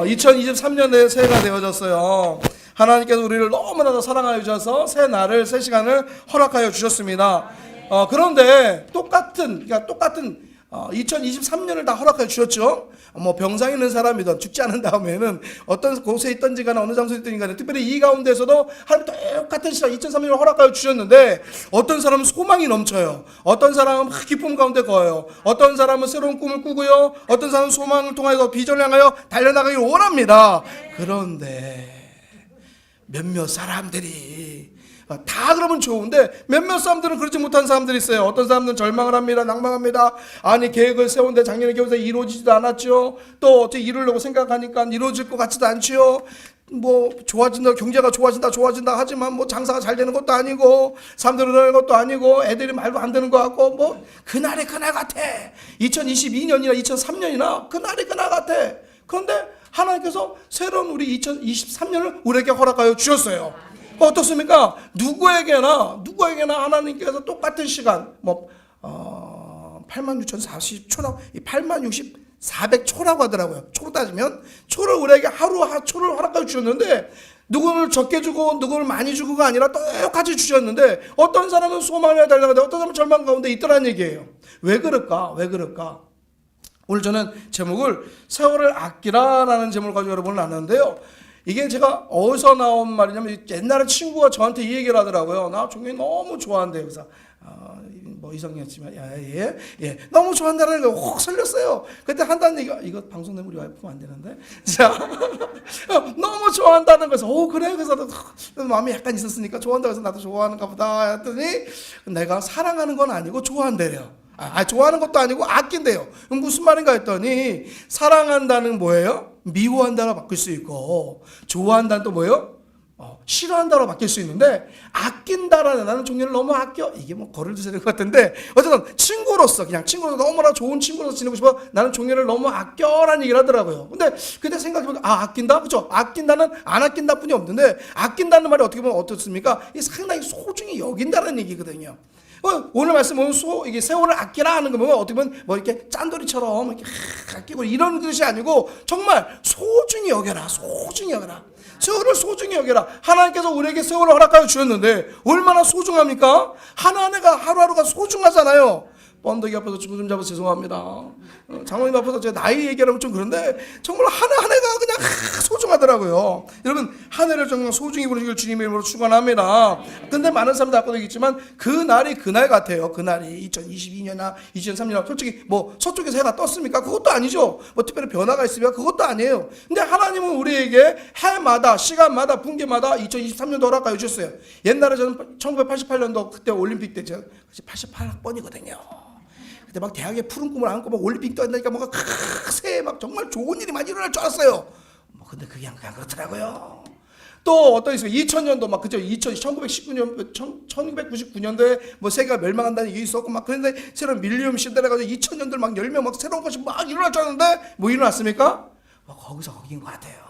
2023년에 새해가 되어졌어요. 하나님께서 우리를 너무나도 사랑하여 주셔서 새 날을, 새 시간을 허락하여 주셨습니다. 그런데 똑같은 2023년을 다 허락해 주셨죠. 뭐 병상에 있는 사람이든 죽지 않은 다음에는 어떤 곳에 있든지 간에 어느 장소에 있든지 간에 특별히 이 가운데서도 하나님 똑같은 시간 2003년을 허락하여 주셨는데 어떤 사람은 소망이 넘쳐요. 어떤 사람은 기쁨 가운데 거해요. 어떤 사람은 새로운 꿈을 꾸고요. 어떤 사람은 소망을 통하여 비전을 향하여 달려나가기를 원합니다. 그런데 몇몇 사람들이 다 그러면 좋은데 몇몇 사람들은 그렇지 못한 사람들이 있어요. 어떤 사람들은 절망을 합니다. 낭망합니다. 아니 계획을 세운데 작년에 겨우서 이루어지지도 않았죠. 또 어떻게 이루려고 생각하니까 이루어질 것 같지도 않죠. 뭐 좋아진다, 경제가 좋아진다 하지만 뭐 장사가 잘 되는 것도 아니고 사람들이 그러는 것도 아니고 애들이 말도 안 되는 것 같고 뭐 그날이 그날 같아. 2022년이나 2003년이나 그날이 그날 같아. 그런데 하나님께서 새로운 우리 2023년을 우리에게 허락하여 주셨어요. 어떻습니까? 누구에게나 하나님께서 똑같은 시간 86,040초라고 86,400초라고 하더라고요. 초로 따지면 초를 우리에게 하루 초를 허락하여 주셨는데 누구를 적게 주고 누구를 많이 주고가 아니라 똑같이 주셨는데 어떤 사람은 소망에 달려가는데 어떤 사람은 절망 가운데 있더라는 얘기예요. 왜 그럴까? 오늘 저는 제목을 세월을 아끼라라는 제목을 가지고 여러분을 나눴는데요. 이게 제가 어디서 나온 말이냐면 옛날에 친구가 저한테 이 얘기를 하더라고요. 나 종이 너무 좋아한대요. 그래서 뭐 이성이었지만 예 너무 좋아한다는 거 혹 설렸어요. 그때 한다는 얘기가 이거 방송되면 우리 와이프 보면 안 되는데 자 너무 좋아한다는 거에서 그래 그래서 마음이 약간 있었으니까 좋아한다고 해서 나도 좋아하는가 보다 했더니 내가 사랑하는 건 아니고 좋아한대요. 좋아하는 것도 아니고 아낀대요. 그럼 무슨 말인가 했더니 사랑한다는 뭐예요? 미워한다로 바뀔 수 있고 좋아한다는 또 뭐예요? 싫어한다로 바뀔 수 있는데 아낀다라는 나는 종류를 너무 아껴 이게 뭐 거를 드셔야 될 것 같은데 어쨌든 친구로서 너무나 좋은 친구로서 지내고 싶어 나는 종류를 너무 아껴라는 얘기를 하더라고요. 근데 그때 생각해보니까 아낀다? 그렇죠? 아낀다는 안 아낀다 뿐이 없는데 아낀다는 말이 어떻게 보면 어떻습니까? 이게 상당히 소중히 여긴다는 얘기거든요. 오늘 말씀 보면 이게 세월을 아끼라 하는 거 보면 어떻게 보면 뭐 이렇게 짠돌이처럼 이렇게 아끼고 이런 뜻이 아니고 정말 소중히 여겨라. 세월을 소중히 여겨라. 하나님께서 우리에게 세월을 허락하여 주셨는데 얼마나 소중합니까? 하나하나가 하루하루가 소중하잖아요. 번덕이 앞에서 주부 좀 잡아서 죄송합니다. 장모님 앞에서 제가 나이 얘기하면 좀 그런데 정말 하나하나가 그냥 소중하더라고요. 여러분 한 해를 정말 소중히 보내시길 주님의 이름으로 축원합니다. 근데 많은 사람들 갖고 있지만 그 날이 그날 같아요. 그 날이 2022년이나 2003년 솔직히 뭐 서쪽에서 해가 떴습니까? 그것도 아니죠. 뭐 특별히 변화가 있으면 그것도 아니에요. 근데 하나님은 우리에게 해마다 시간마다 분기마다 2023년도 허락하여 주셨어요. 옛날에 저는 1988년도 그때 올림픽 때 제가 88학번이거든요. 그때 막 대학에 푸른 꿈을 안고 막 올림픽 떠난다니까 뭔가 새해 막 정말 좋은 일이 많이 일어날 줄 알았어요. 근데 그게 그냥 그렇더라고요. 또 어떤 있어요? 2000년도 막 그죠? 1999년도에 뭐 세계가 멸망한다는 얘기 있었고 막 그런데 새로운 밀리엄 시대라 가지고 2000년들 막 열명 막 새로운 것이 막 일어날 줄 알았는데 뭐 일어났습니까? 거기서 거긴 것 같아요.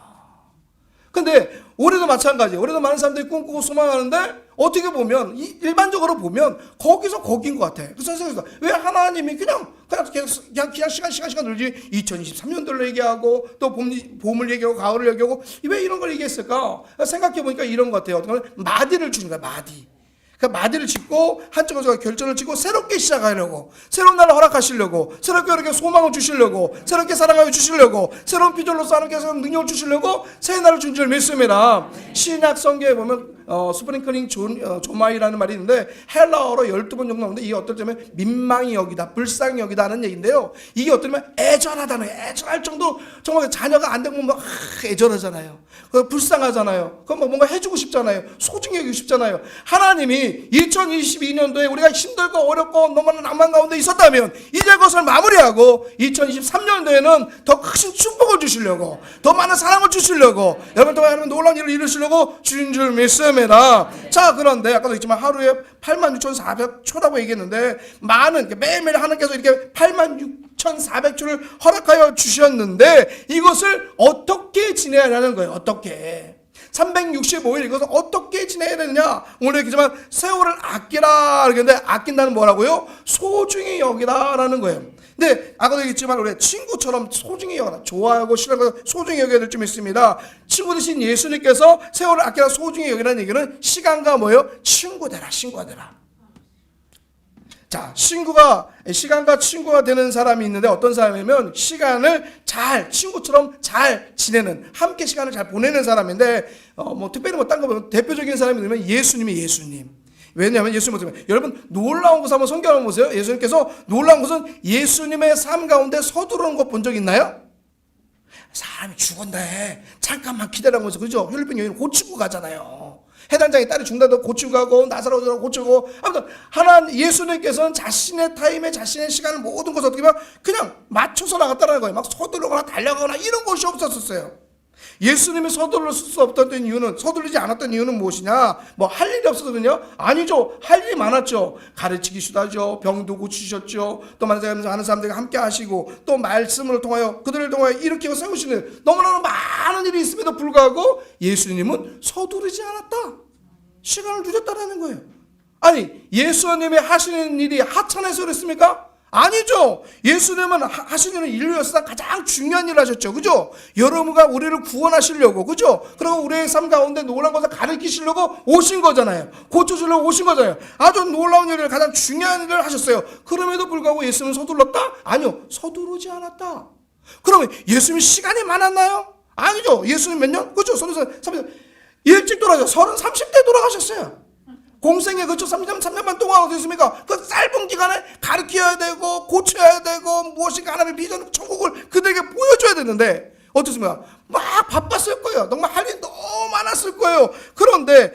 근데 올해도 마찬가지예요. 올해도 많은 사람들이 꿈꾸고 소망하는데 어떻게 보면 일반적으로 보면 거기서 거긴 것 같아. 그래서 생각해서 왜 하나님이 그냥 시간 늘지 2023년도를 얘기하고 또 봄을 얘기하고 가을을 얘기하고 왜 이런 걸 얘기했을까? 생각해 보니까 이런 것 같아요. 어떤 마디를 주는 거야. 그러니까 마디를 짓고 한쪽에서 결전을 짓고 새롭게 시작하려고 새로운 날을 허락하시려고 새롭게 이렇게 소망을 주시려고 새롭게 사랑하여 주시려고 새로운 비전로서 하나님께서 능력을 주시려고 새 날을 준 줄 믿습니다. 신약 성경에 보면 스프링클링 조마이라는 말이 있는데 헬라어로 12번 정도 나오는데 이게 어떨 때면 민망히 여기다 불쌍히 여기다 하는 얘기인데요. 이게 어떨 때면 애절하다는 애절할 정도 정말 자녀가 안 되면 막 애절하잖아요. 불쌍하잖아요. 그럼 뭔가 해주고 싶잖아요. 소중히 여기고 싶잖아요. 하나님이 2022년도에 우리가 힘들고 어렵고 너무나 낭만 가운데 있었다면 이제 그것을 마무리하고 2023년도에는 더 크신 축복을 주시려고 더 많은 사랑을 주시려고 여러분 동안 하나님 놀라운 일을 이루시려고 주신 줄 믿습니다. 자 그런데 아까도 했지만 하루에 86,400초라고 얘기했는데 매일매일 하나님께서 이렇게 86,400초를 허락하여 주셨는데 이것을 어떻게 지내야 하는 거예요. 어떻게 365일 이것을 어떻게 지내야 되느냐? 오늘 얘기지만 세월을 아끼라 그러는데 아낀다는 뭐라고요? 소중히 여기라라는 거예요. 근데 아까도 얘기했지만 우리 친구처럼 소중히 여기라. 좋아하고 싫어하고 소중히 여겨야 될 점이 있습니다. 친구 되신 예수님께서 세월을 아끼라 소중히 여기라는 얘기는 시간과 뭐예요? 친구 되라, 친구가 되라. 자, 시간과 친구가 되는 사람이 있는데 어떤 사람이면 시간을 잘, 친구처럼 잘 지내는, 함께 시간을 잘 보내는 사람인데, 특별히 딴 거 보면 대표적인 사람이 되면 예수님이 예수님. 왜냐하면 예수님 때문에. 여러분, 놀라운 것을 한번 성경을 보세요. 예수님께서 놀라운 것은 예수님의 삶 가운데 서두르는 거 본 적 있나요? 사람이 죽었네. 잠깐만 기다려보면서, 그죠? 혈류병 여인을 고치고 가잖아요. 해단장이 딸이 죽는다도 고치고 가고 나사로도 고치고 아무튼 하나님 예수님께서는 자신의 타임에 자신의 시간을 모든 것을 어떻게 보면 그냥 맞춰서 나갔다는 거예요. 막 서두르거나 달려가거나 이런 것이 없었어요. 예수님이 서두를 수 없던 이유는 서두르지 않았던 이유는 무엇이냐? 뭐 할 일이 없어서는요? 아니죠. 할 일이 많았죠. 가르치기도 하죠. 병도 고치셨죠. 또 많은 사람들과 함께 하시고 또 말씀을 통하여 그들을 통하여 일으키고 세우시는 너무나 많은 일이 있음에도 불구하고 예수님은 서두르지 않았다. 시간을 두셨다라는 거예요. 아니 예수님이 하시는 일이 하찮아서 그랬습니까? 아니죠. 예수님은 하시는 인류에서 가장 중요한 일을 하셨죠. 그죠? 여러분과 우리를 구원하시려고, 그죠? 그리고 우리의 삶 가운데 놀라운 것을 가르치시려고 오신 거잖아요. 고쳐주려고 오신 거잖아요. 아주 놀라운 일을, 가장 중요한 일을 하셨어요. 그럼에도 불구하고 예수님은 서둘렀다? 아니요. 서두르지 않았다. 그러면 예수님이 시간이 많았나요? 아니죠. 예수님 몇 년? 그죠? 30년. 일찍 돌아가셨어요. 30대 돌아가셨어요. 공생에 그쳐 3년만 동안 어디 있습니까? 그 짧은 기간에 가르쳐야 되고 고쳐야 되고 무엇인가 하나님의 비전 천국을 그들에게 보여줘야 되는데 어떻습니까? 막 바빴을 거예요. 정말 할 일이 너무 많았을 거예요. 그런데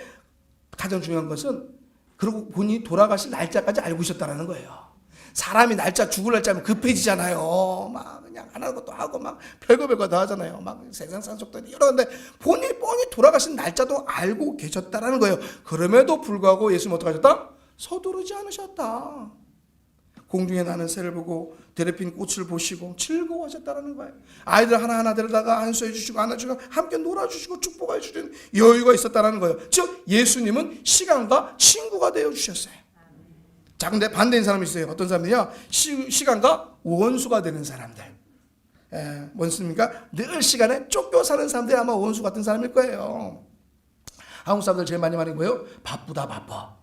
가장 중요한 것은 그러고 보니 돌아가실 날짜까지 알고 있었다는 거예요. 사람이 죽을 날짜면 급해지잖아요. 막 그냥 하나는 것도 하고 막 별거 다 하잖아요. 막 세상 산속들이 여러 건데 본인이 뻔히 돌아가신 날짜도 알고 계셨다라는 거예요. 그럼에도 불구하고 예수님 어떻게 하셨다? 서두르지 않으셨다. 공중에 나는 새를 보고 들에 핀 꽃을 보시고 즐거워하셨다라는 거예요. 아이들 하나하나 데려다가 안수해 주시고 안아주시고 함께 놀아주시고 축복해 주시는 여유가 있었다라는 거예요. 즉 예수님은 시간과 친구가 되어 주셨어요. 자, 근데 반대인 사람이 있어요. 어떤 사람이냐? 시간과 원수가 되는 사람들. 원수입니까? 늘 시간에 쫓겨 사는 사람들이 아마 원수 같은 사람일 거예요. 한국 사람들 제일 많이 말하는 거예요. 바쁘다 바빠.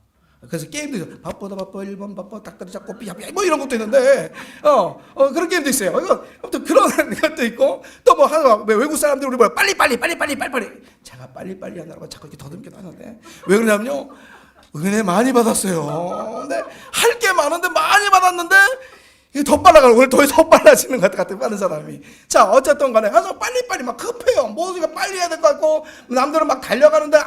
그래서 게임도 있어요. 바쁘다 바빠 1번 바빠 닭다리 잡고 삐약삐약 뭐 이런 것도 있는데 그런 게임도 있어요. 아무튼 그런 것도 있고 또 뭐 하나 외국 사람들 우리 뭐야 빨리 제가 빨리 하느라고 자꾸 이렇게 더듬게 하는데 왜 그러냐면요. 은혜 많이 받았어요. 근데 할 게 많은데 많이 받았는데 이게 더 빨라가고 오늘 더 빨라지는 것 같아 빠른 사람이. 자 어쨌든 간에 가서 빨리 막 급해요. 뭐가 빨리 해야 될 것 같고 남들은 막 달려가는데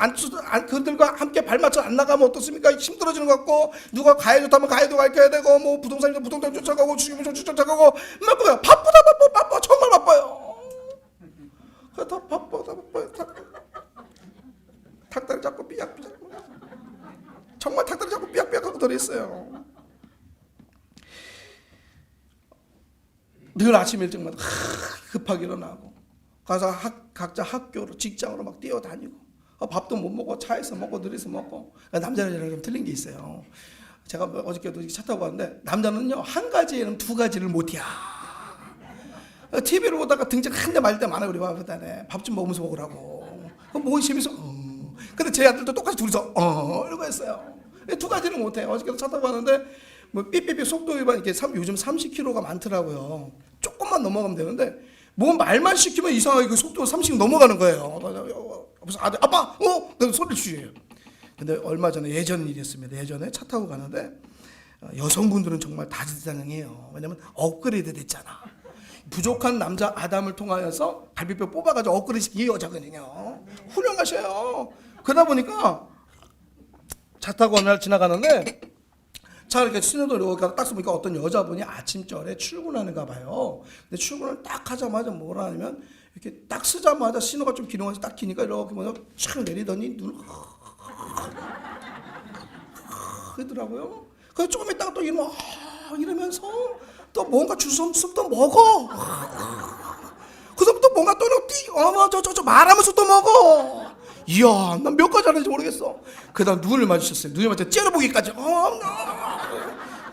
그들과 함께 발맞춰 안 나가면 어떻습니까? 힘들어지는 것 같고 누가 가야 좋다면 가야도 가야 되고 뭐 부동산이면 부동산 쫓아가고 주식이면 쫓아가고 막 바빠 정말 바빠요. 다 바빠요. 닭다리 잡고 삐약삐약 정말 닭다리 잡고 삐약삐약하고 들어있어요. 늘 아침 일찍마다 급하게 일어나고 가서 각자 학교로 직장으로 막 뛰어다니고 밥도 못 먹고 차에서 먹고 들에서 먹고. 남자는 좀 틀린 게 있어요. 제가 어저께도 차 타고 왔는데 남자는요 한 가지에는 두 가지를 못해요. TV를 보다가 등짝 한 대 맞을 때 많아요. 우리 밥에다네 밥 좀 먹으면서 먹으라고. 뭐 재밌어? 근데 제 아들도 똑같이 둘이서 이러고 했어요. 두 가지는 못해요. 어저께도 차 타고 왔는데 뭐 삐삐삐 속도 위반 이렇게 요즘 30km가 많더라고요. 조금만 넘어가면 되는데 뭐 말만 시키면 이상하게 그 속도가 30 넘어가는 거예요. 그래서 아들 아빠 내가 소리를 주세요. 근데 얼마 전에 예전 일이었습니다. 예전에 차 타고 가는데 여성분들은 정말 다재다능해요. 왜냐면 업그레이드 됐잖아. 부족한 남자 아담을 통하여서 갈비뼈 뽑아가지고 업그레이드 시킨 여자거든요. 훌륭하셔요. 그러다 보니까 차 타고 어느 날 지나가는데 차 이렇게 신호도 딱 보니까 어떤 여자분이 아침절에 출근하는가 봐요. 근데 출근을 딱 하자마자 뭐라 하냐면 이렇게 딱 쓰자마자 신호가 좀 기능해서 딱 키니까 이렇게 뭐냐 촥 내리더니 눈을 그러더라고요. 그래서 조금 있다가 또 이러면서 또 뭔가 주섬주섬 또 먹어. 그래서 또 뭔가 또 저 말하면서 또 먹어. 이야, 난 몇 가지 하는지 모르겠어. 그 다음 눈을 마주쳤어요. 눈을 마주쳐 째려보기까지. 뭐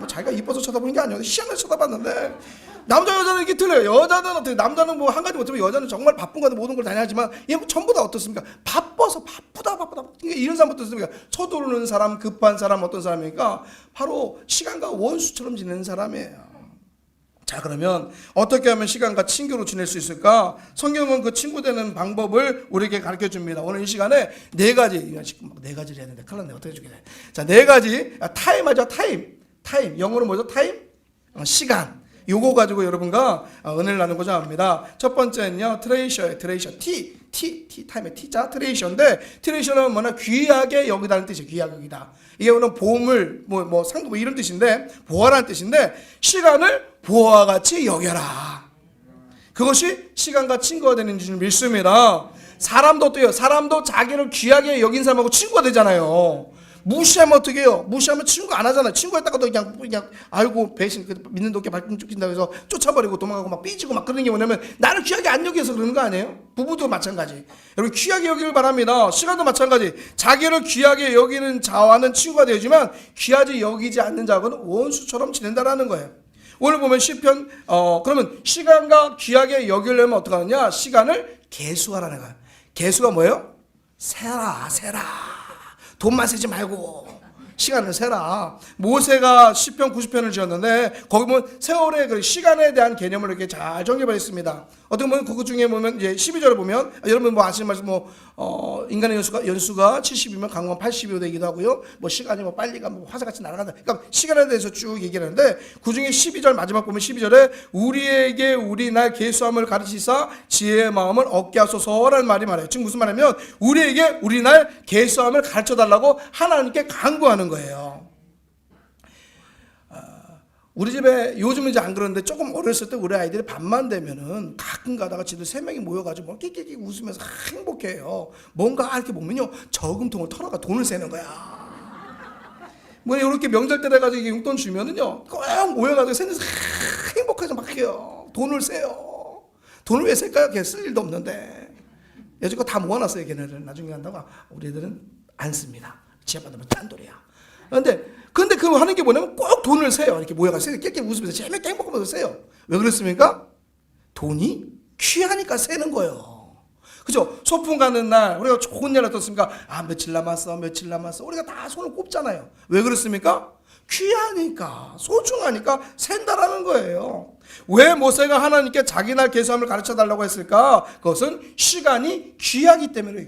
자기가 이뻐서 쳐다보는 게 아니었는데 희한하게 쳐다봤는데, 남자 여자는 이렇게 틀려요. 여자는 어떻게, 남자는 뭐 한 가지 못하면 여자는 정말 바쁜 거는 모든 걸 다 하지만 얘 뭐 전부 다 어떻습니까? 바빠서 바쁘다. 이런 사람 어떻습니까? 서두르는 사람, 급한 사람, 어떤 사람이니까 바로 시간과 원수처럼 지내는 사람이에요. 자, 그러면 어떻게 하면 시간과 친구로 지낼 수 있을까? 성경은 그 친구 되는 방법을 우리에게 가르쳐 줍니다. 오늘 이 시간에 네 가지를 해야 되는데 큰일 났네. 어떻게 해주겠네. 자, 네 가지. 타임하죠. 타임. 영어로 뭐죠? 타임? 시간. 요거 가지고 여러분과 은혜를 나누고자 합니다. 첫 번째는요, 트레이셔예요. 트레이셔. 타임의 T자, 트레이셔인데, 트레이셔는 뭐냐? 귀하게 여기다는 뜻이에요. 귀하게 여기다. 이게 오늘 보물, 상도 이런 뜻인데, 보아라는 뜻인데, 시간을 보아와 같이 여겨라. 그것이 시간과 친구가 되는 줄 믿습니다. 사람도 어때요? 사람도 자기를 귀하게 여긴 사람하고 친구가 되잖아요. 무시하면 어떻게 해요? 무시하면 친구 안 하잖아요. 친구였다가도 그냥 아이고 배신, 믿는 도끼 발등 쫓긴다고 해서 쫓아버리고 도망가고 막 삐지고 막 그런 게 뭐냐면 나를 귀하게 안 여기서 그러는 거 아니에요? 부부도 마찬가지. 여러분 귀하게 여기를 바랍니다. 시간도 마찬가지. 자기를 귀하게 여기는 자와는 친구가 되지만 귀하게 여기지 않는 자와는 원수처럼 지낸다라는 거예요. 오늘 보면 시편, 그러면 시간과 귀하게 여기려면 어떻게 하느냐? 시간을 계수하라는 거예요. 계수가 뭐예요? 세라. 돈만 쓰지 말고 시간을 세라. 모세가 시편 90편을 지었는데 거기 보면 세월의 그 시간에 대한 개념을 이렇게 잘 정리해 있습니다. 어떻게 보면 그것 중에 보면 이제 12절을 보면 여러분 뭐 아시는 말씀 인간의 연수가 70이면 강원 80이 되기도 하고요. 뭐 시간이 뭐 빨리가 뭐 화살같이 날아간다. 그러니까 시간에 대해서 쭉 얘기를 하는데 그 중에 12절 마지막 보면 12절에 우리에게 우리 날 계수함을 가르치사 지혜의 마음을 얻게 하소서라는 말이 말해요. 지금 무슨 말이냐면 우리에게 우리 날 계수함을 가르쳐 달라고 하나님께 간구하는 거예요. 우리 집에 요즘은 이제 안 그러는데 조금 어렸을 때 우리 아이들이 밤만 되면은 가끔 가다가 지들 3명이 모여가지고 끽끽 웃으면서 행복해요. 뭔가 이렇게 보면요 저금통을 털어가 돈을 세는 거야. 뭐 이렇게 명절 때 돼가지고 용돈 주면은요 꼭 모여가지고 세면서 행복해서 막 해요. 돈을 세요. 돈을 왜 셀까요? 걔 쓸 일도 없는데. 여지껏 다 모아놨어요. 걔네들은 나중에 한다고. 우리들은 안 씁니다. 지하 받으면 짠돌이야. 근데 그 하는 게 뭐냐면 꼭 돈을 세요. 이렇게 모여가지고 깨깨 웃으면서 재밌게 행복하면서 세요. 왜 그랬습니까? 돈이 귀하니까 세는 거예요. 그죠? 소풍 가는 날 우리가 좋은 날 어떻습니까? 며칠 남았어. 우리가 다 손을 꼽잖아요. 왜 그렇습니까? 귀하니까, 소중하니까 센다라는 거예요. 왜 모세가 하나님께 자기 날 계수함을 가르쳐 달라고 했을까? 그것은 시간이 귀하기 때문에.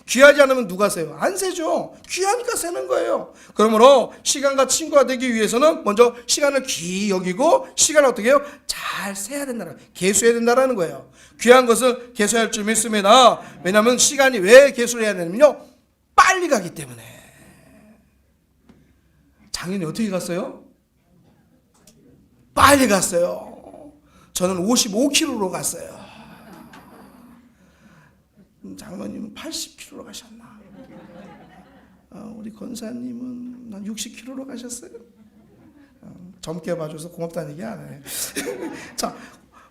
귀하지 않으면 누가 세요? 안 세죠. 귀하니까 세는 거예요. 그러므로 시간과 친구가 되기 위해서는 먼저 시간을 귀히 여기고 시간을 어떻게 해요? 잘 세야 된다는, 계수해야 된다는 거예요. 귀한 것을 계수할 줄 믿습니다. 왜냐하면 시간이 왜 계수를 해야 되냐면요, 빨리 가기 때문에. 작년에 어떻게 갔어요? 빨리 갔어요. 저는 55km로 갔어요. 장모님은 80km로 가셨나? 우리 권사님은 한 60km로 가셨어요. 젊게 봐줘서 고맙다는 얘기 안 해. 자,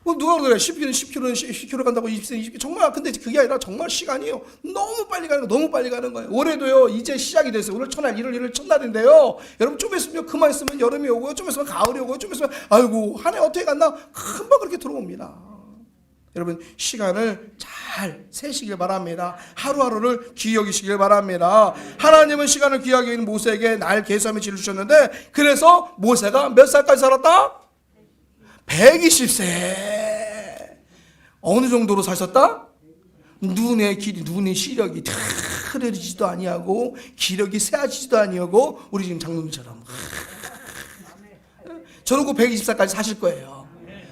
누가 그래? 10km 간다고 20km 정말. 근데 그게 아니라 정말 시간이요. 너무 빨리 가는 거예요. 올해도요. 이제 시작이 됐어요. 오늘 첫날 1월 첫날인데요. 여러분 좀 있으면 그만 있으면 여름이 오고요. 좀 있으면 가을이 오고요. 좀 있으면 아이고 한 해 어떻게 갔나? 금방 그렇게 들어옵니다. 여러분 시간을 잘 세시길 바랍니다. 하루하루를 귀히 여기시길 바랍니다. 하나님은 시간을 귀하게 여기는 모세에게 날 계수함을 지르셨는데 그래서 모세가 몇 살까지 살았다? 120세. 어느 정도로 사셨다? 눈의 시력이 흐려지지도 아니하고 기력이 세아지지도 아니하고 우리 지금 장로님처럼 저는 그 120살까지 사실 거예요.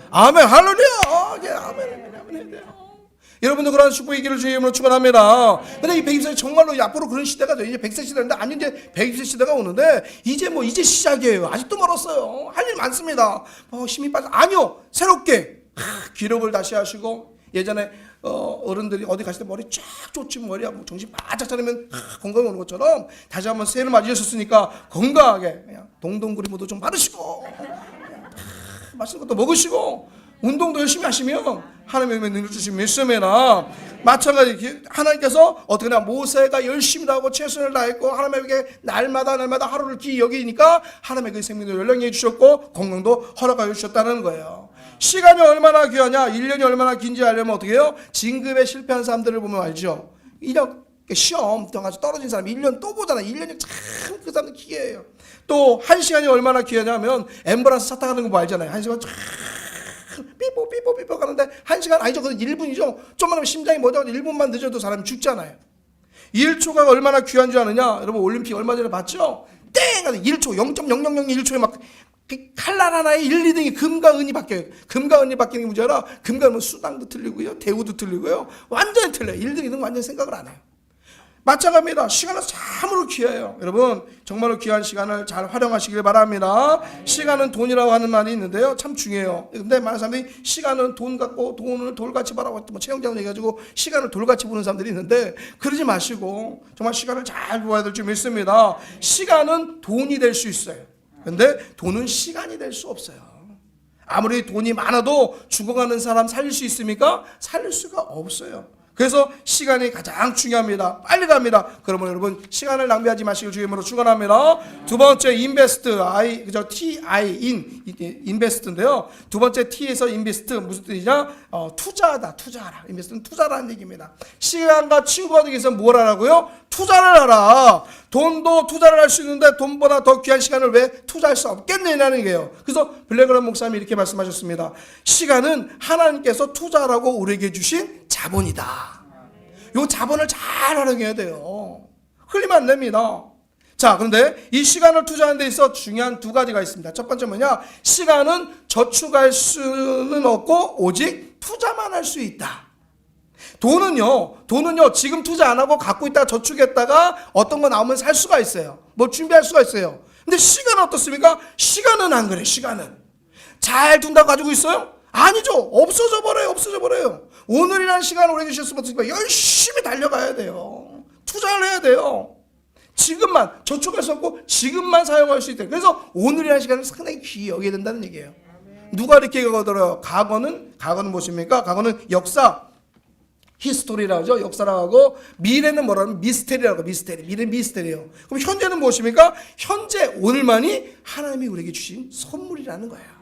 아멘. 할렐루야. 아멘. 여러분도 그런 축복의 길을 주의 이름으로 축원합니다. 근데 이 120세 정말로 앞으로 그런 시대가 돼요. 이제 100세 시대인데 아니 이제 120세 시대가 오는데 이제 시작이에요. 아직도 멀었어요. 할 일 많습니다. 힘이 빠져. 아니요. 새롭게 기록을 다시 하시고 예전에 어른들이 어디 가실 때 머리 쫙 쫓으면 머리하고 정신 바짝 차리면 건강이 오는 것처럼 다시 한번 새해를 맞이하셨으니까 건강하게 그냥 동동구리무도 좀 바르시고 맛있는 것도 먹으시고 운동도 열심히 하시면 하나님의 능력 주신 믿음이나 마찬가지 하나님께서 어떻게 하냐 모세가 열심히 하고 최선을 다했고 하나님에게 날마다 하루를 귀히 여기니까 하나님의 그 생명도 연령해 주셨고 건강도 허락하여 주셨다는 거예요. 시간이 얼마나 귀하냐 1년이 얼마나 긴지 알려면 어떻게 해요? 진급에 실패한 사람들을 보면 알죠. 시험 가서 떨어진 사람 1년 또 보잖아. 1년이 참 그 사람들 기회예요. 또 1시간이 얼마나 귀하냐면 앰뷸런스 차 타가는 거 뭐 알잖아요. 1시간 쫙 삐뽀 가는데 1시간 아니죠. 그건 1분이죠. 좀만 하면 심장이 멎어 1분만 늦어도 사람이 죽잖아요. 1초가 얼마나 귀한 줄 아느냐. 여러분 올림픽 얼마 전에 봤죠? 땡! 1초 0.0001초에 막 칼날 하나에 1, 2등이 금과 은이 바뀌어요. 금과 은이 바뀌는 게 문제라 금과 은은 수당도 틀리고요. 대우도 틀리고요. 완전히 틀려요. 1등, 2등 완전히 생각을 안 해요. 마찬가지입니다. 시간은 참으로 귀해요. 여러분 정말로 귀한 시간을 잘 활용하시길 바랍니다. 시간은 돈이라고 하는 말이 있는데요. 참 중요해요. 근데 많은 사람들이 시간은 돈 같고 돈을 돌같이 바라고 뭐 채용장을 얘기해가지고 시간을 돌같이 보는 사람들이 있는데 그러지 마시고 정말 시간을 잘 보아야 될 줄 믿습니다. 시간은 돈이 될 수 있어요. 근데 돈은 시간이 될 수 없어요. 아무리 돈이 많아도 죽어가는 사람 살릴 수 있습니까? 살릴 수가 없어요. 그래서 시간이 가장 중요합니다. 빨리 갑니다. 그러면 여러분 시간을 낭비하지 마시길 주의 이름으로 축원합니다. 두 번째 인베스트 그죠? 인베스트인데요. 두 번째 T에서 인베스트 무슨 뜻이냐? 투자하라. 인베스트는 투자라는 얘기입니다. 시간과 친구가 되기 위해서 뭘 하라고요? 투자를 하라. 돈도 투자를 할 수 있는데 돈보다 더 귀한 시간을 왜 투자할 수 없겠느냐는 얘기예요. 그래서 블랙그런 목사님이 이렇게 말씀하셨습니다. 시간은 하나님께서 투자라고 우리에게 주신 자본이다. 이 자본을 잘 활용해야 돼요. 흘리면 안 됩니다. 자, 그런데 이 시간을 투자하는 데 있어 중요한 두 가지가 있습니다. 첫 번째 뭐냐? 시간은 저축할 수는 없고 오직 투자만 할 수 있다. 돈은요 지금 투자 안 하고 갖고 있다가 저축했다가 어떤 거 나오면 살 수가 있어요. 뭐 준비할 수가 있어요. 근데 시간은 어떻습니까? 시간은 안 그래. 시간은 잘 둔다고 가지고 있어요? 아니죠. 없어져 버려요. 오늘이라는 시간을 우리에게 주셨으면 어떻습니까? 열심히 달려가야 돼요. 투자를 해야 돼요. 지금만 저축할 수 없고 지금만 사용할 수 있다. 그래서 오늘이라는 시간을 상당히 귀히 여겨야 된다는 얘기예요. 누가 이렇게 얘기하더라고요. 과거는 무엇입니까? 과거는 역사 히스토리라고 하죠. 역사라고 하고 미래는 뭐라면 미스테리라고 하고 미래는 미스테리예요. 그럼 현재는 무엇입니까? 현재 오늘만이 하나님이 우리에게 주신 선물이라는 거예요.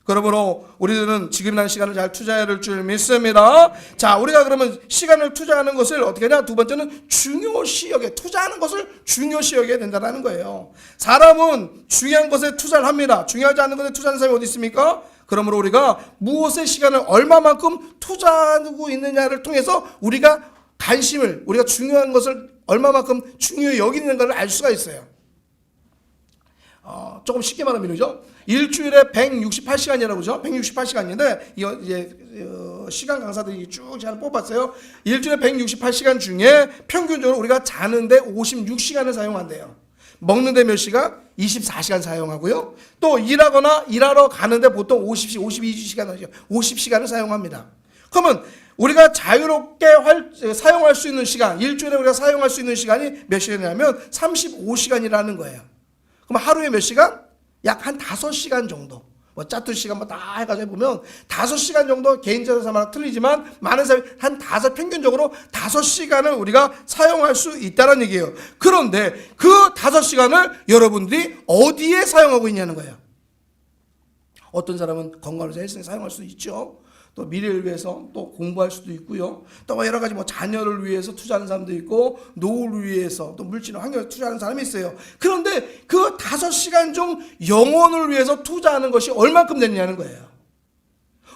그러므로 우리들은 지금이라는 시간을 잘 투자해야 될 줄 믿습니다. 자, 우리가 그러면 시간을 투자하는 것을 어떻게 하냐? 두 번째는 중요시 여겨. 투자하는 것을 중요시 여겨야 된다는 거예요. 사람은 중요한 것에 투자를 합니다. 중요하지 않은 것에 투자하는 사람이 어디 있습니까? 그러므로 우리가 무엇의 시간을 얼마만큼 투자하고 있느냐를 통해서 우리가 중요한 것을 얼마만큼 중요히 여기는 걸 알 수가 있어요. 조금 쉽게 말하면 이러죠. 일주일에 168시간이라고 그러죠. 168시간인데 이제 시간 강사들이 쭉 잘 뽑았어요. 일주일에 168시간 중에 평균적으로 우리가 자는데 56시간을 사용한대요. 먹는데 몇 시간? 24시간 사용하고요. 또 일하러 가는데 보통 50시간을 사용합니다. 그러면 우리가 자유롭게 사용할 수 있는 시간, 일주일에 우리가 사용할 수 있는 시간이 몇 시간이냐면 35시간이라는 거예요. 그럼 하루에 몇 시간? 약 한 5시간 정도. 뭐 짜투 시간 뭐 다 해가지고 보면 5시간 정도 개인적으로마다 틀리지만 많은 사람이 평균적으로 5시간을 우리가 사용할 수 있다는 얘기예요. 그런데 그 5시간을 여러분들이 어디에 사용하고 있냐는 거예요. 어떤 사람은 건강을 위해서 헬스에 사용할 수 있죠. 또 미래를 위해서 또 공부할 수도 있고요. 또 여러 가지 뭐 자녀를 위해서 투자하는 사람도 있고 노후를 위해서 또 물질 환경에 투자하는 사람이 있어요. 그런데 그 5시간 중 영혼을 위해서 투자하는 것이 얼만큼 되느냐는 거예요.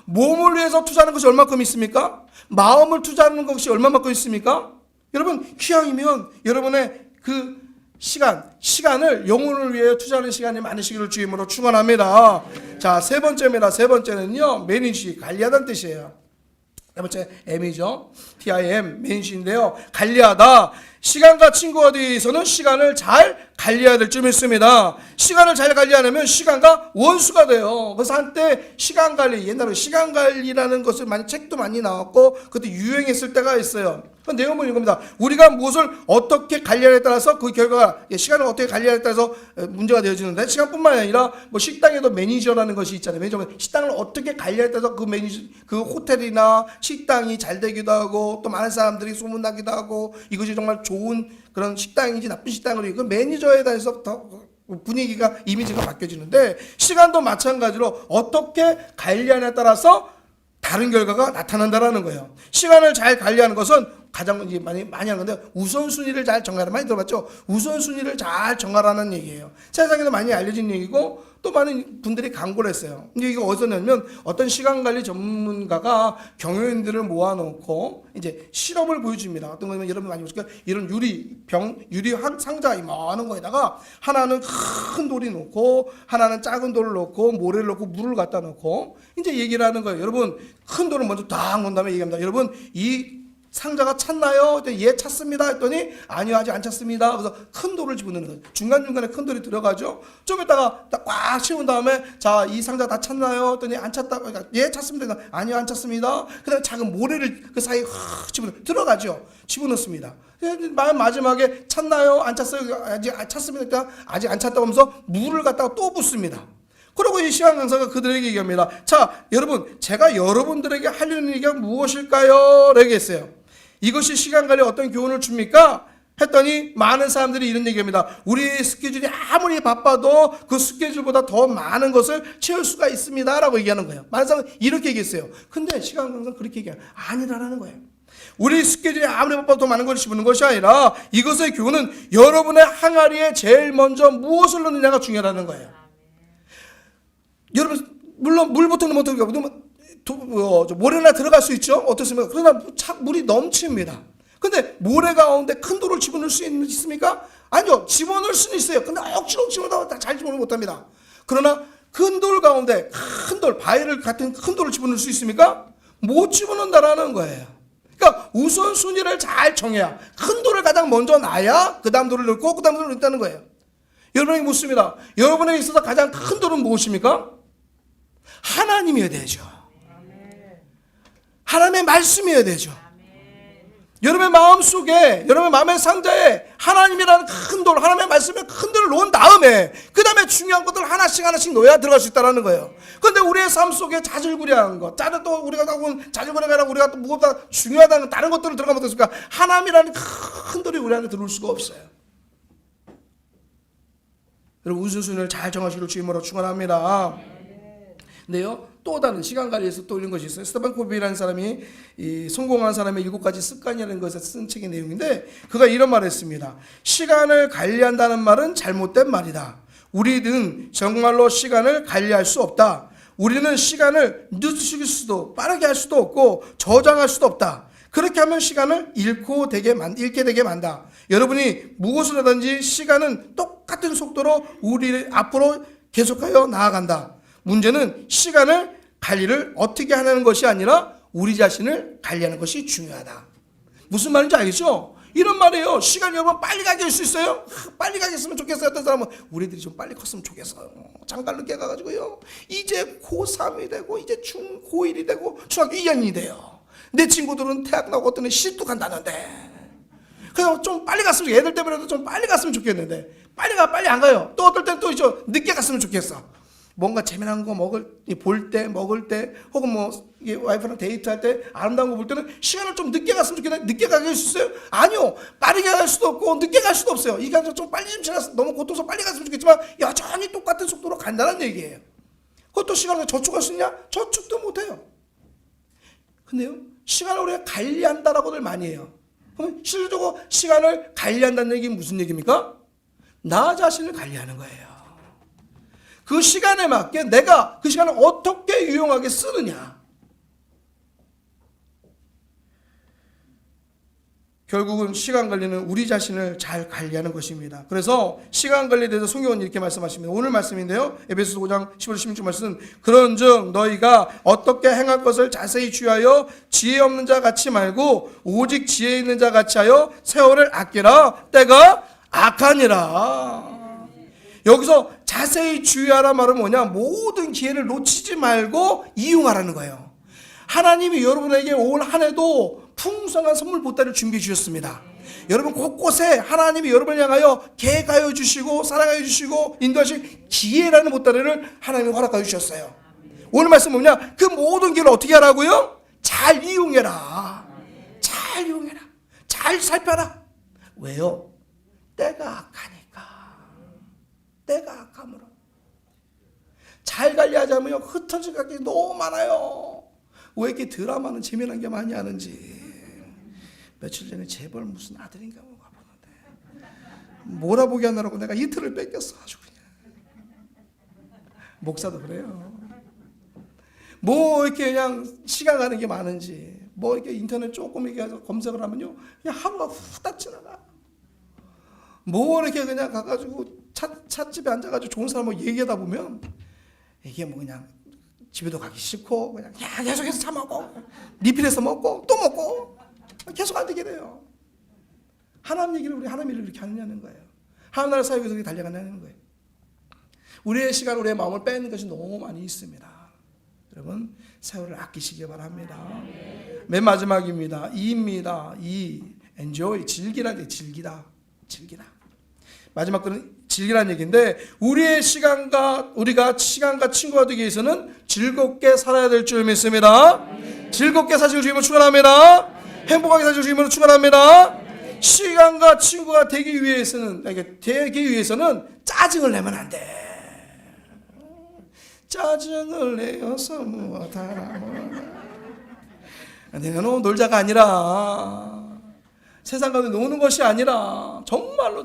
몸을 위해서 투자하는 것이 얼만큼 있습니까? 마음을 투자하는 것이 얼마만큼 있습니까? 여러분 기왕이면 여러분의 그 시간을 영혼을 위해 투자하는 시간이 많으시기를 주임으로 축원합니다. 자, 세 번째입니다. 세 번째는요, 매니지, 관리하다는 뜻이에요. 세 번째 M이죠. TIM, 매니지인데요. 관리하다. 시간과 친구가 뒤에서는 시간을 잘 관리해야 될 줄 믿습니다. 시간을 잘 관리 안 하면 시간과 원수가 돼요. 그래서 한때 시간 관리, 옛날에 시간 관리라는 것을 책도 많이 나왔고 그것도 유행했을 때가 있어요. 그 내용은 이겁니다. 우리가 무엇을 어떻게 관리하냐에 따라서 그 결과가, 시간을 어떻게 관리하냐에 따라서 문제가 되어지는데, 시간뿐만 아니라 뭐 식당에도 매니저라는 것이 있잖아요. 매니저, 식당을 어떻게 관리하냐에 따라서 그 매니저, 그 호텔이나 식당이 잘 되기도 하고 또 많은 사람들이 소문나기도 하고 이것이 정말 좋은 그런 식당인지 나쁜 식당으로, 그 매니저에 대해서 더 분위기가, 이미지가 바뀌어지는데, 시간도 마찬가지로 어떻게 관리하냐에 따라서 다른 결과가 나타난다라는 거예요. 시간을 잘 관리하는 것은 가장 많이 하는 건데, 우선순위를 잘 정하라. 많이 들어봤죠? 우선순위를 잘 정하라는 얘기예요. 세상에도 많이 알려진 얘기고 또 많은 분들이 강구를 했어요. 근데 이거 어디서 냐면, 어떤 시간관리 전문가가 경영인들을 모아놓고 이제 실험을 보여줍니다. 어떤 거냐면, 여러분 많이 보실까요? 이런 유리 상자 이만한 거에다가 하나는 큰 돌이 놓고 하나는 작은 돌을 놓고 모래를 놓고 물을 갖다 놓고 이제 얘기를 하는 거예요. 여러분, 큰 돌을 먼저 딱 놓은 다음에 얘기합니다. 여러분, 이 상자가 찼나요? 예, 찼습니다. 했더니 아니요, 아직 안 찼습니다. 그래서 큰 돌을 집어넣는 거예요. 중간중간에 큰 돌이 들어가죠. 좀 이따가 꽉 채운 다음에, 자, 이 상자 다 찼나요? 했더니 안 찼다. 그러니까 예, 찼습니다. 아니요, 안 찼습니다. 그 다음에 작은 모래를 그 사이에 들어가죠. 집어넣습니다. 마지막에 찼나요? 안 찼어요? 아직 찼습니다. 아직 안 찼다고 하면서 물을 갖다가 또 붓습니다. 그리고 이 시간 강사가 그들에게 얘기합니다. 자, 여러분, 제가 여러분들에게 하려는 얘기가 무엇일까요? 라고 했어요. 이것이 시간 관리에 어떤 교훈을 줍니까? 했더니 많은 사람들이 이런 얘기합니다. 우리 스케줄이 아무리 바빠도 그 스케줄보다 더 많은 것을 채울 수가 있습니다. 라고 얘기하는 거예요. 많은 사람은 이렇게 얘기했어요. 근데 시간 강사는 그렇게 얘기해요. 아니라는 거예요. 우리 스케줄이 아무리 바빠도 더 많은 걸 집어넣는 것이 아니라, 이것의 교훈은 여러분의 항아리에 제일 먼저 무엇을 넣느냐가 중요하다는 거예요. 여러분, 물론 물부터 넣으면 모래나 들어갈 수 있죠. 어떻습니까? 그러나 물이 넘칩니다. 근데 모래 가운데 큰 돌을 집어넣을 수 있습니까? 아니요, 집어넣을 수는 있어요. 근데 억지로 집어넣어도 잘 집어넣지 못합니다. 그러나 큰 돌 가운데 큰 돌, 바위를 같은 큰 돌을 집어넣을 수 있습니까? 못 집어넣는다라는 거예요. 그러니까 우선순위를 잘 정해야, 큰 돌을 가장 먼저 놔야 그 다음 돌을 넣고 그 다음 돌을 넣는다는 거예요. 여러분에게 묻습니다. 여러분에게 있어서 가장 큰 돌은 무엇입니까? 하나님이어야 되죠. 하나님의 말씀이어야 되죠. 여러분의 마음속에, 여러분의 마음의 상자에 하나님이라는 큰 돌, 하나님의 말씀의 큰 돌을 놓은 다음에 그 다음에 중요한 것들 하나씩 넣어야 들어갈 수 있다는 거예요. 그런데 우리의 삶 속에 자질구레한 것, 또 우리가 자질구레가 우리가 또 무엇보다 중요하다는 다른 것들을 들어가면 어떻습니까? 하나님이라는 큰 돌이 우리 안에 들어올 수가 없어요. 여러분, 우선순위를 잘 정하시길 주님으로 축원합니다. 근데요, 또 다른 시간 관리에서 또 이런 것이 있어요. 스테판 코비라는 사람이 이 성공한 사람의 7가지 습관이라는 것을 쓴 책의 내용인데, 그가 이런 말을 했습니다. 시간을 관리한다는 말은 잘못된 말이다. 우리는 정말로 시간을 관리할 수 없다. 우리는 시간을 늦추길 수도, 빠르게 할 수도 없고 저장할 수도 없다. 그렇게 하면 시간을 잃게 되게 만다. 여러분이 무엇을 하든지 시간은 똑같은 속도로 우리 앞으로 계속하여 나아간다. 문제는 시간을 관리를 어떻게 하는 것이 아니라 우리 자신을 관리하는 것이 중요하다. 무슨 말인지 알겠죠? 이런 말이에요. 시간이 여러분 빨리 가게 할 수 있어요? 빨리 가게 했으면 좋겠어요. 어떤 사람은 우리들이 좀 빨리 컸으면 좋겠어요. 잠깐 늦게 가가지고요, 이제 고3이 되고 이제 고1이 되고 중학교 2학년이 돼요. 내 친구들은 대학 나오고 어떤 애 시도 간다는데, 그냥 좀 빨리 갔으면 좋겠어. 애들 때문에도 좀 빨리 갔으면 좋겠는데 빨리 안 가요. 또 어떨 땐 또 늦게 갔으면 좋겠어. 뭔가 재미난 거 볼 때, 먹을 때, 혹은 와이프랑 데이트할 때 아름다운 거 볼 때는 시간을 좀 늦게 갔으면 좋겠는데, 늦게 가게 할 수 있어요? 아니요. 빠르게 갈 수도 없고 늦게 갈 수도 없어요. 이게 좀 빨리 좀 지나서 너무 고통스러워 빨리 갔으면 좋겠지만 여전히 똑같은 속도로 간다는 얘기예요. 그것도 시간을 저축할 수 있냐? 저축도 못해요. 근데요, 시간을 우리가 관리한다라고들 많이 해요. 그럼 실질적으로 시간을 관리한다는 얘기는 무슨 얘기입니까? 나 자신을 관리하는 거예요. 그 시간에 맞게 내가 그 시간을 어떻게 유용하게 쓰느냐. 결국은 시간 관리는 우리 자신을 잘 관리하는 것입니다. 그래서 시간 관리에 대해서 성경은 이렇게 말씀하십니다. 오늘 말씀인데요, 에베소서 5장 15절 16절 말씀은 그런즉 너희가 어떻게 행할 것을 자세히 주의하여 지혜 없는 자 같이 말고 오직 지혜 있는 자 같이 하여 세월을 아끼라. 때가 악하니라. 여기서 자세히 주의하라 말은 뭐냐? 모든 기회를 놓치지 말고 이용하라는 거예요. 하나님이 여러분에게 올 한 해도 풍성한 선물 보따리를 준비해 주셨습니다. 여러분 곳곳에 하나님이 여러분을 향하여 계획하여 주시고 사랑하여 주시고 인도하실 기회라는 보따리를 하나님이 허락하여 주셨어요. 오늘 말씀 뭐냐? 그 모든 기회를 어떻게 하라고요? 잘 이용해라. 잘 이용해라. 잘 살펴라. 왜요? 때가 악하니까. 때가 악함으로. 잘 관리하자면요, 흩어질 게 너무 많아요. 왜 이렇게 드라마는 재미난 게 많이 하는지. 며칠 전에 재벌 무슨 아들인가 뭐 가보는데 몰아보기 하느라고 내가 이틀을 뺏겼어. 아주 그냥. 목사도 그래요. 뭐 이렇게 그냥 시간 가는 게 많은지, 뭐 이렇게 인터넷 조금 이렇게 해서 검색을 하면요, 그냥 하루가 후딱 지나가. 뭐 이렇게 그냥 가가지고 찻집에 앉아가지고 좋은 사람하고 얘기하다 보면 이게 뭐 그냥 집에도 가기 싫고 그냥 계속해서 차 먹고 리필해서 먹고 또 먹고 계속 안 되게 돼요. 하나님 얘기를 우리 하나님 일을 이렇게 하느냐는 거예요. 하나님 나라 사역에서 이렇게 달려가냐는 거예요. 우리의 시간, 우리의 마음을 빼는 것이 너무 많이 있습니다. 여러분 세월을 아끼시기 바랍니다. 맨 마지막입니다. 2입니다. 2. enjoy, 즐기라는 게 즐기다. 마지막 거는 즐기라는 얘기인데, 우리가 시간과 친구가 되기 위해서는 즐겁게 살아야 될 줄 믿습니다. 즐겁게 사실 주님을 축원합니다. 행복하게 사실 주님을 축원합니다. 시간과 친구가 되기 위해서는 짜증을 내면 안 돼. 짜증을 내어서 무엇하라. 내가 너무 놀자가 아니라, 세상 가운데 노는 것이 아니라 정말로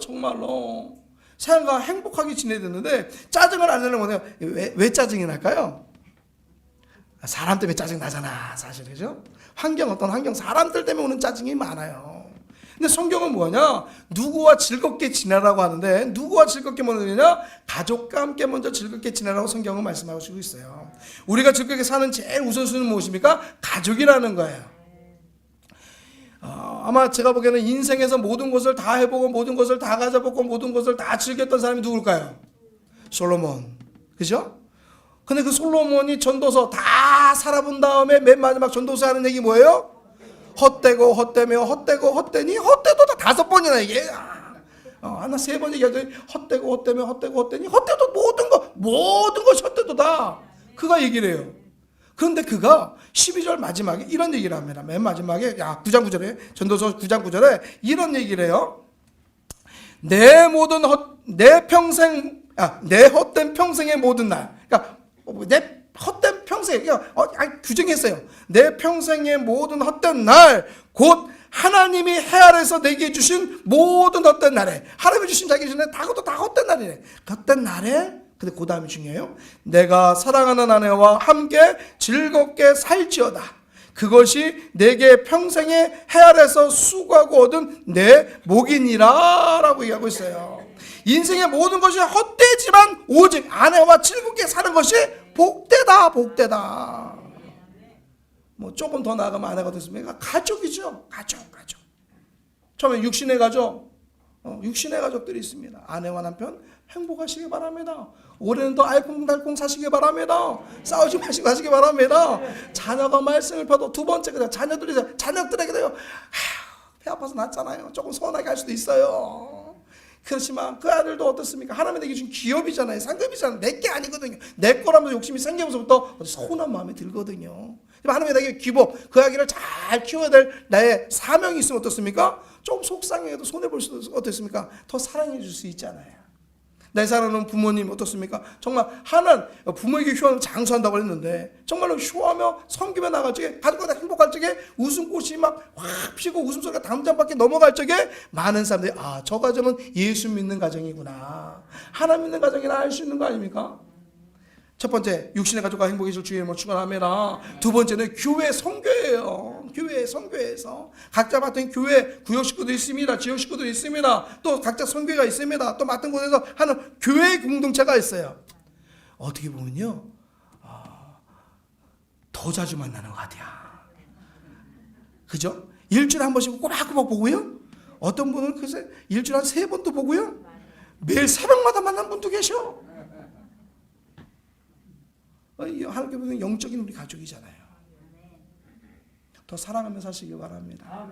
세상과 행복하게 지내야 되는데 짜증을 안 내려면 뭐냐? 왜 짜증이 날까요? 사람 때문에 짜증 나잖아, 사실. 그죠? 어떤 환경, 사람들 때문에 오는 짜증이 많아요. 근데 성경은 뭐냐? 누구와 즐겁게 지내라고 하는데, 누구와 즐겁게 뭐냐? 가족과 함께 먼저 즐겁게 지내라고 성경은 말씀하시고 있어요. 우리가 즐겁게 사는 제일 우선순위는 무엇입니까? 가족이라는 거예요. 아마 제가 보기에는 인생에서 모든 것을 다 해보고 모든 것을 다 가져보고 모든 것을 다 즐겼던 사람이 누굴까요? 솔로몬. 그죠? 근데 그 솔로몬이 전도서 다 살아본 다음에 맨 마지막 전도서 하는 얘기 뭐예요? 헛되고 헛되며 헛되고 헛되니, 헛되도 다 5번이나 이게. 하나 3번 얘기하더니 헛되고 헛되며 헛되고 헛되니, 헛되도 모든 것이 헛되도다. 그가 얘기를 해요. 그런데 그가 12절 마지막에 이런 얘기를 합니다. 맨 마지막에 9장 9절에, 전도서 9장 9절에 이런 얘기를 해요. 내 헛된 평생의 모든 날. 그러니까 내 헛된 평생, 규정했어요. 내 평생의 모든 헛된 날, 곧 하나님이 해 아래서 내게 주신 모든 헛된 날에, 하나님이 주신 자기 전에 다 헛된 날이네. 헛된 날에, 근데 그 다음이 중요해요. 내가 사랑하는 아내와 함께 즐겁게 살지어다. 그것이 내게 평생의 해 아래서 수고하고 얻은 내 복이니라 라고 얘기하고 있어요. 인생의 모든 것이 헛되지만 오직 아내와 즐겁게 사는 것이 복되다. 뭐 조금 더 나아가면 아내가 됐습니까? 가족이죠. 가족. 처음에 육신의 가족들이 있습니다. 아내와 남편 행복하시기 바랍니다. 올해는 더 알콩달콩 사시기 바랍니다. 싸우지 마시고 하시기 바랍니다. 자녀가 말씀을 펴도 두 번째, 그냥 자녀들에게도요, 배 아파서 낳잖아요. 조금 서운하게 할 수도 있어요. 그렇지만 그 아들도 어떻습니까? 하나님이 내게 준 기업이잖아요. 상급이잖아요. 내 게 아니거든요. 내 거라면서 욕심이 생기면서부터 서운한 마음이 들거든요. 하나님이 내게 기업, 그 아기를 잘 키워야 될 나의 사명이 있으면 어떻습니까? 좀 속상해도 손해볼 수도 어떻습니까? 더 사랑해 줄 수 있잖아요. 내 사랑하는 부모님 어떻습니까? 정말 하나님 부모에게 효하는 장수한다고 했는데, 정말로 효하며 섬기며 나갈 적에, 가족과 행복할 적에 웃음꽃이 막 확 피고 웃음소리가 담장밖에 넘어갈 적에 많은 사람들이 저 가정은 예수 믿는 가정이구나, 하나님 믿는 가정이라 알 수 있는 거 아닙니까? 첫 번째, 육신의 가족과 행복해질 주의 이름으로 축원합니다. 두 번째는 교회 선교예요. 교회 선교에서 각자 맡은 교회 구역 식구도 있습니다. 지역 식구도 있습니다. 또 각자 선교가 있습니다. 또 맡은 곳에서 하는 교회 공동체가 있어요. 어떻게 보면요, 더 자주 만나는 것 같아요. 그죠? 일주일에 한 번씩 꼬박꼬박 보고요. 어떤 분은 글쎄 일주일에 한 3번도 보고요. 매일 새벽마다 만난 분도 계셔. 하나님께 보면 영적인 우리 가족이잖아요. 더 사랑하며 사시길 바랍니다.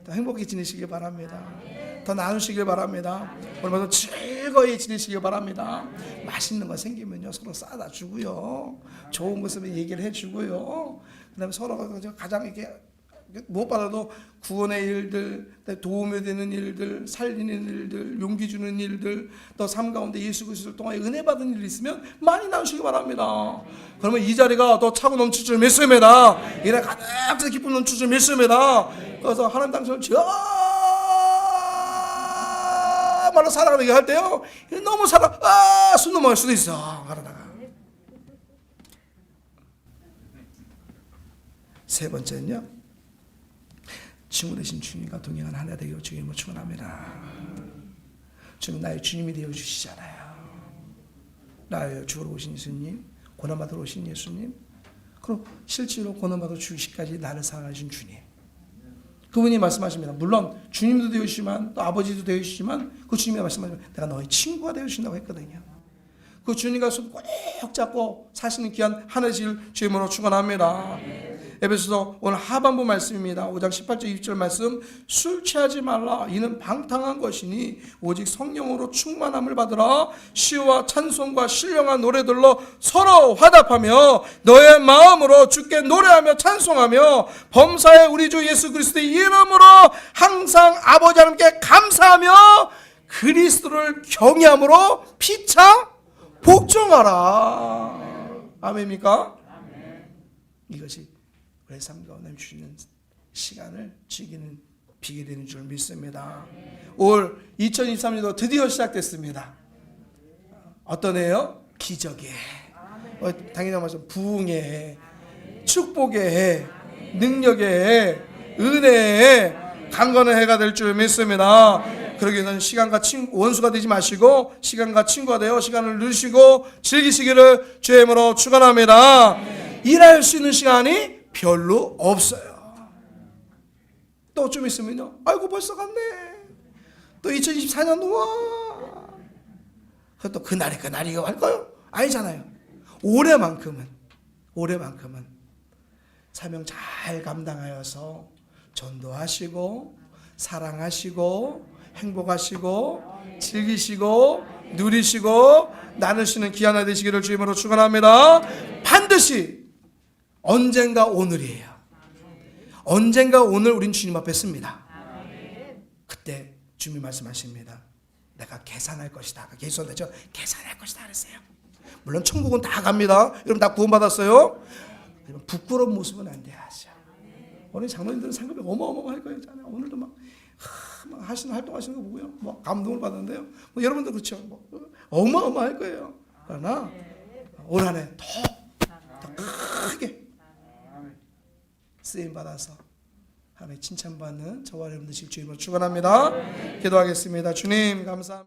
더 행복히 지내시길 바랍니다. 더 나누시길 바랍니다. 오늘도 즐거이 지내시길 바랍니다. 맛있는 거 생기면요 서로 싸다 주고요. 좋은 모습을 얘기를 해주고요. 그다음에 서로가 가장 이렇게 무엇보다도 구원의 일들, 도움이 되는 일들, 살리는 일들, 용기 주는 일들, 또 삶 가운데 예수 그리스도를 통하여 은혜 받은 일이 있으면 많이 나누시기 바랍니다. 그러면 이 자리가 더 차고 넘칠 줄 믿습니다. 이래 가득 기쁨 넘칠 줄 믿습니다. 그래서 하나님 당신을 정말로 사랑하는 얘기할 때요, 너무 숨 넘어갈 수도 있어. 그러다가 세 번째는요, 친구 되신 주님과 동행한 하나 되기로 주님을 축원합니다. 주님 나의 주님이 되어 주시잖아요. 나의 주로 오신 예수님, 고난받으러 오신 예수님, 그럼 실제로 고난받으러 주시까지 나를 사랑하신 주님, 그분이 말씀하십니다. 물론 주님도 되어주시지만 또 아버지도 되어주시지만 그 주님이 말씀하시면 내가 너의 친구가 되어주신다고 했거든요. 그 주님과 손 꼭 잡고 사시는 귀한 하나실 주님으로 축원합니다. 에베소서 오늘 하반부 말씀입니다. 5장 18절 20절 말씀, 술 취하지 말라 이는 방탕한 것이니 오직 성령으로 충만함을 받으라. 시와 찬송과 신령한 노래들로 서로 화답하며 너의 마음으로 주께 노래하며 찬송하며 범사의 우리 주 예수 그리스도의 이름으로 항상 아버지 하나님께 감사하며 그리스도를 경외함으로 피차 복종하라. 아멘입니까? 이것이 우리의 삶 가운데 주시는 시간을 즐기는 비게 되는 줄 믿습니다. 올 2023년도 드디어 시작됐습니다. 어떤 해요? 기적의 해. 당연히 말씀 부흥의 해, 축복의 해, 능력의 해, 은혜의 해, 강건의 해가 될 줄 믿습니다. 그러기 위해서는 시간과 원수가 되지 마시고 시간과 친구가 되어 시간을 누리시고 즐기시기를 주의 이름으로 축원합니다. 일할 수 있는 시간이 별로 없어요. 또 좀 있으면요, 아이고 벌써 갔네. 또 2024년 와. 또 그날이 할까요? 아니잖아요. 올해만큼은 사명 잘 감당하여서 전도하시고 사랑하시고 행복하시고 즐기시고 누리시고 나누시는 귀한 날 되시기를 주님으로 축원합니다. 반드시 언젠가 오늘이에요. 언젠가 오늘 우린 주님 앞에 씁니다. 그때 주님 말씀하십니다. 내가 계산할 것이다. 계산되죠? 계산할 것이다 그랬어요. 물론 천국은 다 갑니다. 여러분 다 구원받았어요. 부끄러운 모습은 안 돼야죠. 오늘 장로님들은 상급이 어마어마할 거예요. 오늘도 막 하시는 활동하시는 거 보고요, 뭐 감동을 받는데요. 뭐 여러분도 그렇죠. 뭐 어마어마할 거예요. 그러나 올 한 해 더 크게 쓰임 받아서 하나님의 칭찬받는 저와 여러분들 주님을 축원합니다. 기도하겠습니다. 주님 감사합니다.